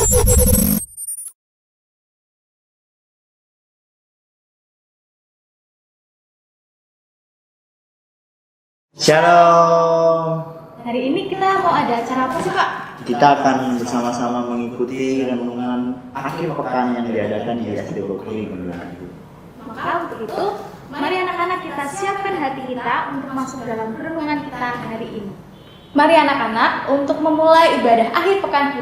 Shalom. Hari ini kita mau ada acara apa sih, Pak? Kita akan bersama-sama mengikuti renungan akhir pekan yang diadakan di SD Bokoli Gunung. Maka untuk itu, mari anak-anak kita siapkan hati kita untuk masuk dalam renungan kita hari ini. Mari anak-anak, untuk memulai ibadah akhir pekan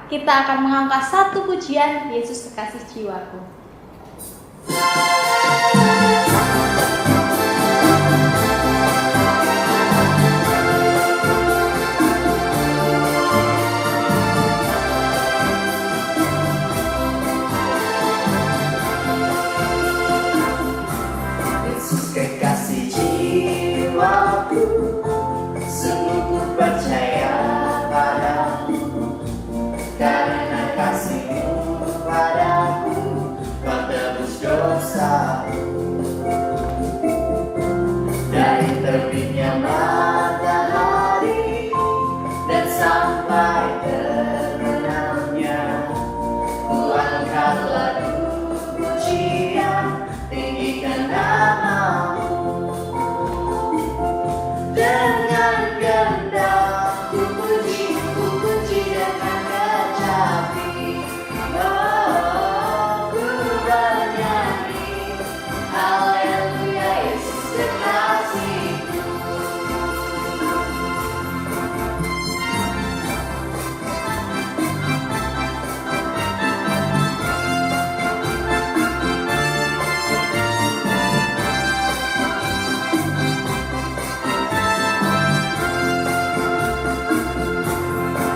kita akan mengangkat satu pujian Yesus Kekasih Jiwaku. Kekasih jiwaku, sungguh ku percaya padamu, karena kasih-Mu padaku, Kau tebus dosaku. Dari terbitnya matahari dan sampai terbenamnya, ku angkat lagu pujian, tinggikan nama-Mu. Dengan gendak ku puji dengan kecapi. Oh, ku bernyanyi, haleluya Yesus kekasihku.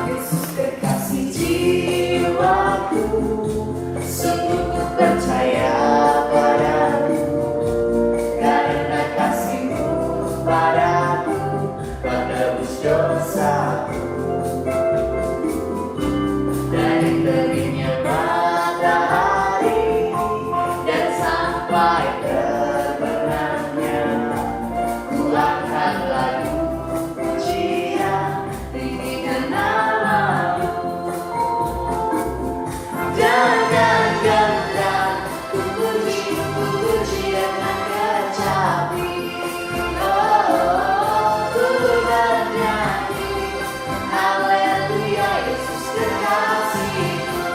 Yesus kekasih jiwaku, sungguh ku percaya padamu, karena kasih-Mu padaku, Kau tebus dosaku. Dari terbitnya matahari dan sampai terbenamnya, ku angkat lagu pujian, tinggikan nama-Mu. Dengan gendak ku puji dengan kecapi. Oh, ku bernyanyi, haleluya Yesus kekasihku.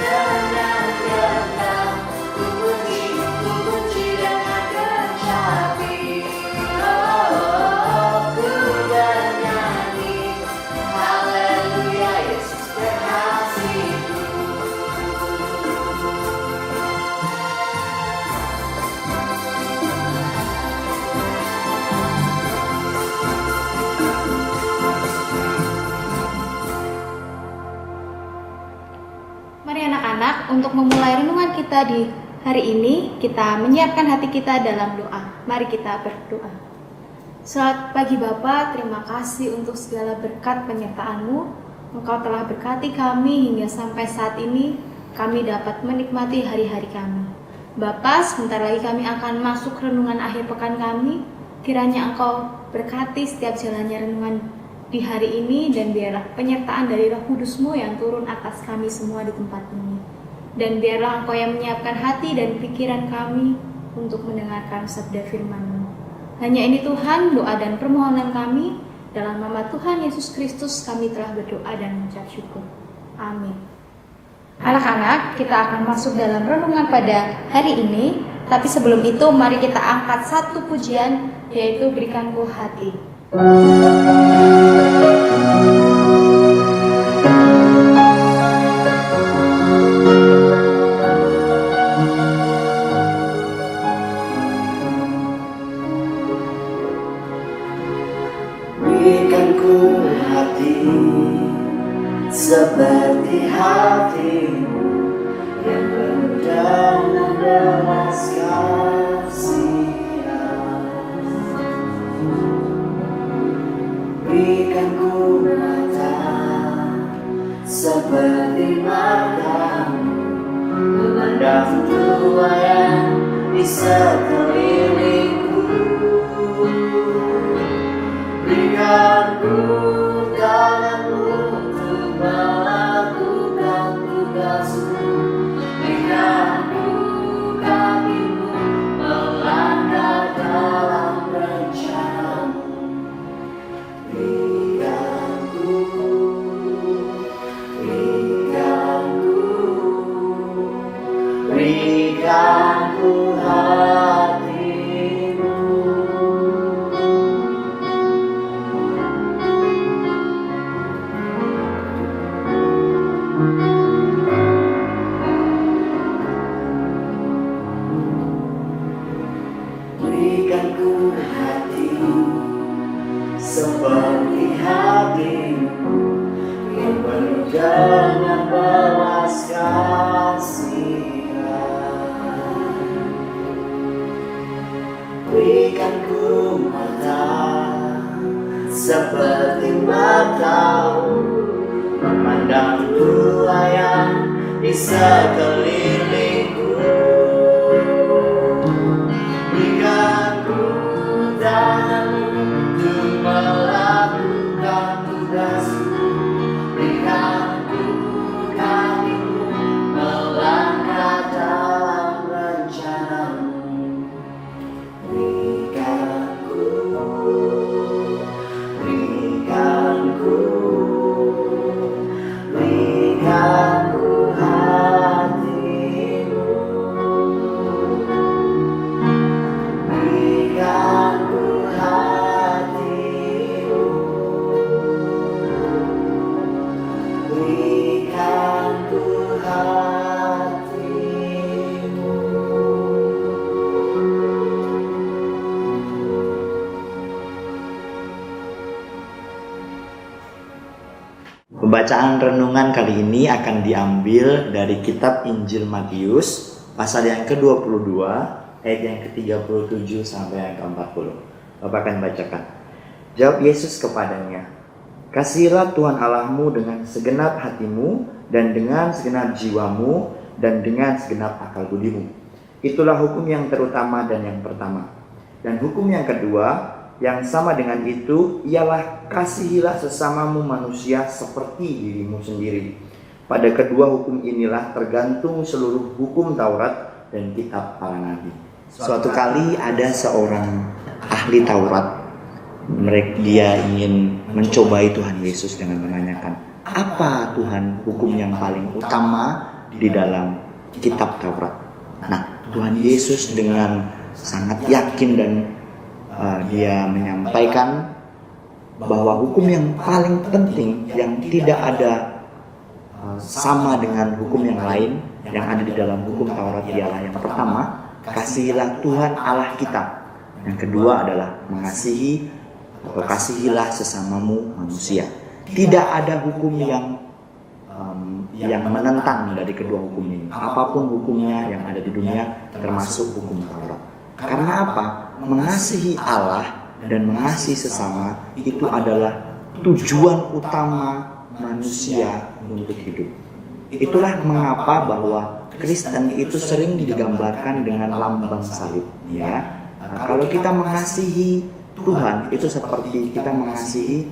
Dengan gendak ku puji dengan kecapi. Oh, ku bernyanyi, haleluya Yesus kekasihku. Mari anak-anak, untuk memulai renungan kita di hari ini, kita menyiapkan hati kita dalam doa. Mari kita berdoa. Selamat pagi Bapa, terima kasih untuk segala berkat penyertaan-Mu. Engkau telah berkati kami hingga sampai saat ini, kami dapat menikmati hari-hari kami. Bapa, sebentar lagi kami akan masuk renungan akhir pekan kami. Kiranya Engkau berkati setiap jalannya renungan di hari ini, dan biarlah penyertaan dari Roh Kudus-Mu yang turun atas kami semua di tempat ini. Dan biarlah Engkau yang menyiapkan hati dan pikiran kami untuk mendengarkan sabda firman-Mu. Hanya ini Tuhan, doa dan permohonan kami. Dalam nama Tuhan Yesus Kristus kami telah berdoa dan mengucap syukur. Amin. Anak-anak, kita akan masuk dalam renungan pada hari ini. Tapi sebelum itu, mari kita angkat satu pujian, yaitu Berikanku Hati. Berikanku hati seperti hati-Mu yang penuh dengan belas kasihan. Berikanku mata seperti mata-Mu, memandang tua yang di sekelilingku. Berikanku tangan untuk seperti hatimu yang penuh dengan belas kasihan. Berikan ku mata seperti matamu, memandang Tua yang di sekelilingku. Berikan ku tanganmu untuk melakukan tugasmu. Berikan ku kakimu melangkah dalam rencanamu. Berikan ku hatimu. Berikan ku hatimu. Berikan ku hatimu. Pembacaan renungan kali ini akan diambil dari kitab Injil Matius pasal yang ke-22 ayat yang ke-37 sampai yang ke-40. Bapak akan bacakan. Jawab Yesus kepadanya, "Kasihilah Tuhan Allahmu dengan segenap hatimu dan dengan segenap jiwamu dan dengan segenap akal budimu. Itulah hukum yang terutama dan yang pertama. Dan hukum yang kedua yang sama dengan itu ialah kasihilah sesamamu manusia seperti dirimu sendiri. Pada kedua hukum inilah tergantung seluruh hukum Taurat dan kitab para nabi." Suatu kali ada seorang ahli Taurat. Dia ingin mencobai Tuhan Yesus dengan menanyakan, apa Tuhan hukum yang paling utama di dalam kitab Taurat? Nah, Tuhan Yesus dengan sangat yakin dan dia menyampaikan bahwa hukum yang paling penting yang tidak ada sama dengan hukum yang lain yang ada di dalam hukum Taurat ialah yang pertama, kasihilah Tuhan Allah kita. Yang kedua adalah mengasihi atau kasihilah sesamamu manusia. Tidak ada hukum yang menentang dari kedua hukum ini. Apapun hukumnya yang ada di dunia termasuk hukum Taurat. Karena apa? Mengasihi Allah dan mengasihi sesama itu adalah tujuan utama manusia untuk hidup. Itulah mengapa bahwa Kristen itu sering digambarkan dengan lambang salib. Ya, kalau kita mengasihi Tuhan itu seperti kita mengasihi,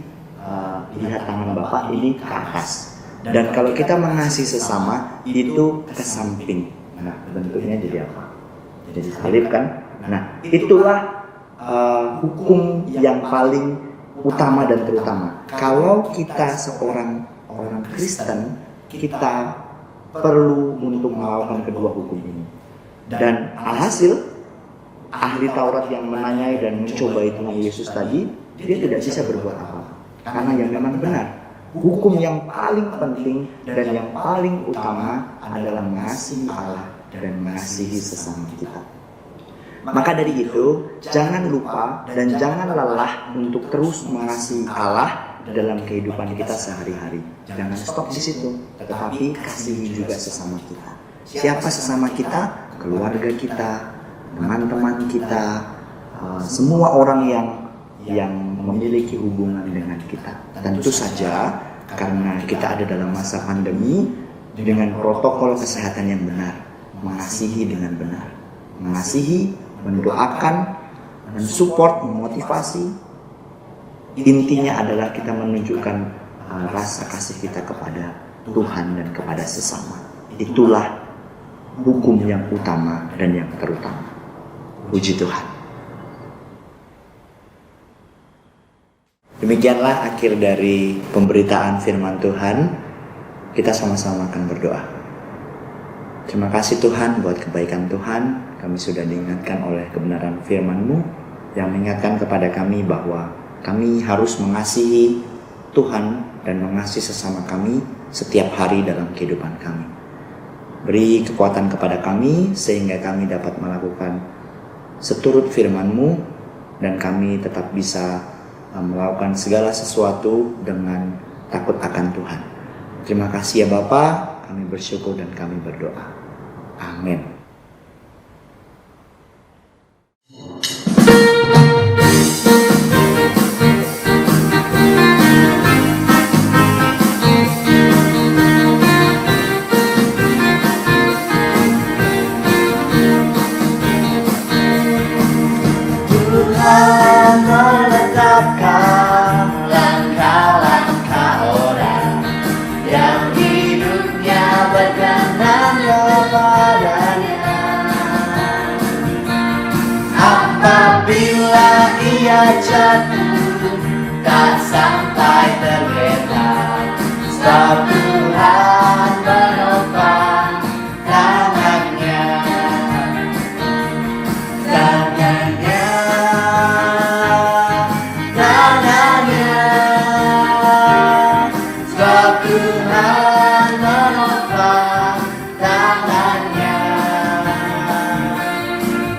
lihat tangan Bapak ini ke atas. Dan kalau kita mengasihi sesama itu ke samping. Nah, bentuknya jadi apa? Jadi salib kan? Nah, itulah hukum yang paling utama dan terutama. Kalau kita seorang orang Kristen, kita perlu untuk melakukan kedua hukum ini. Dan alhasil, ahli Taurat yang menanyai dan mencobai Tuhan Yesus tadi, dia tidak bisa berbuat apa-apa. Karena yang memang benar, hukum yang paling penting dan yang paling utama adalah mengasihi Allah dan mengasihi sesama kita. Maka dari itu, jangan lupa dan jangan lelah untuk terus mengasihi Allah dalam kehidupan kita sehari-hari. Jangan stop di situ, tetapi kasihi juga sesama kita. Siapa sesama kita? Keluarga kita, teman-teman kita, semua orang yang memiliki hubungan dengan kita. Tentu saja karena kita ada dalam masa pandemi, dengan protokol kesehatan yang benar, mengasihi dengan benar, mengasihi, mendoakan, mensupport, memotivasi. Intinya adalah kita menunjukkan rasa kasih kita kepada Tuhan dan kepada sesama. Itulah hukum yang utama dan yang terutama. Puji Tuhan. Demikianlah akhir dari pemberitaan firman Tuhan. Kita sama-sama akan berdoa. Terima kasih Tuhan buat kebaikan Tuhan. Kami sudah diingatkan oleh kebenaran firman-Mu yang mengingatkan kepada kami bahwa kami harus mengasihi Tuhan dan mengasihi sesama kami setiap hari dalam kehidupan kami. Beri kekuatan kepada kami sehingga kami dapat melakukan seturut firman-Mu dan kami tetap bisa melakukan segala sesuatu dengan takut akan Tuhan. Terima kasih ya Bapa, kami bersyukur dan kami berdoa. Amin. Tuhan menetapkan langkah-langkah orang yang hidupnya berkenan kepadanya. Apabila ia jatuh, tak sampai tergeletak, sebab Tuhan menopang tangannya. Sebab Tuhan menopang tangannya.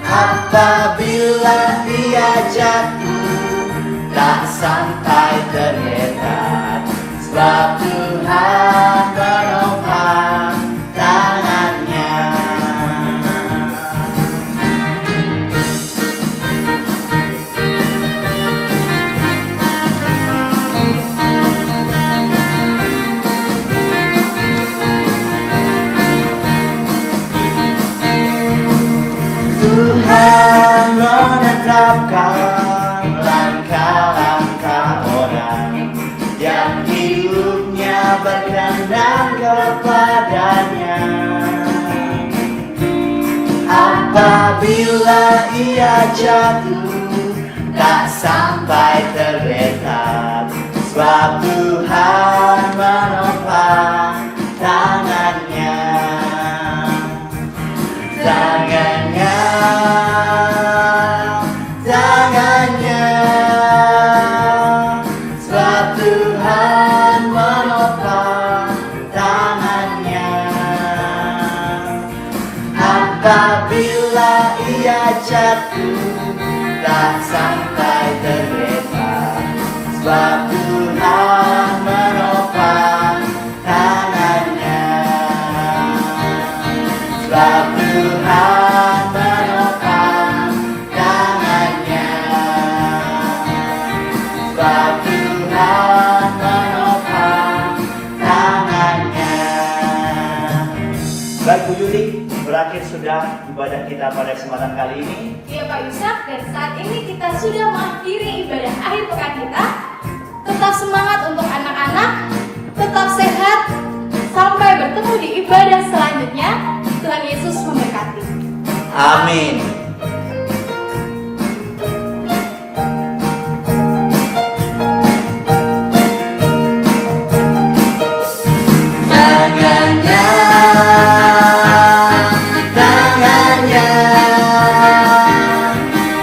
Apabila ia jatuh, tak sampai tergeletak, sebab Tuhan menopang tangannya. Tuhan menetapkan langkah-langkah orang yang hidupnya berkenan kepadanya. Apabila ia jatuh, tak sampai tergeletak, sebab Tuhan menopang tangannya. Tangannya, sebab Tuhan menopang tangannya. Apabila ia jatuh, tak sampai tergeletak, sebab Tuhan menopang tangannya. Sebab Tuhan menopang tangannya. Sebab Tuhan menopang tangannya. Baik Bu Yuli, berakhir sudah ibadah kita pada kesempatan kali ini. Iya Pak Yusak, dan saat ini kita sudah mengakhiri ibadah akhir pekan kita. Tetap semangat untuk anak-anak, tetap sehat, sampai bertemu di ibadah selanjutnya. Tuhan Yesus memberkati. Amin. Tangannya,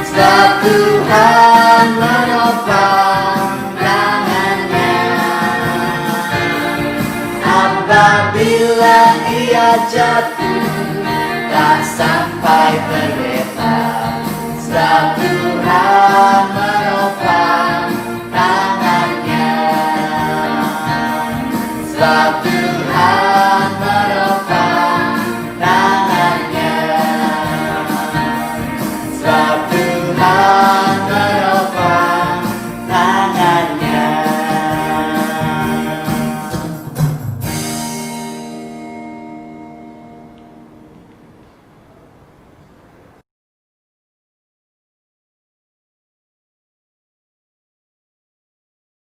sebab Tuhan menopang tangannya. Apabila ia jatuh, tak sampai tergeletak,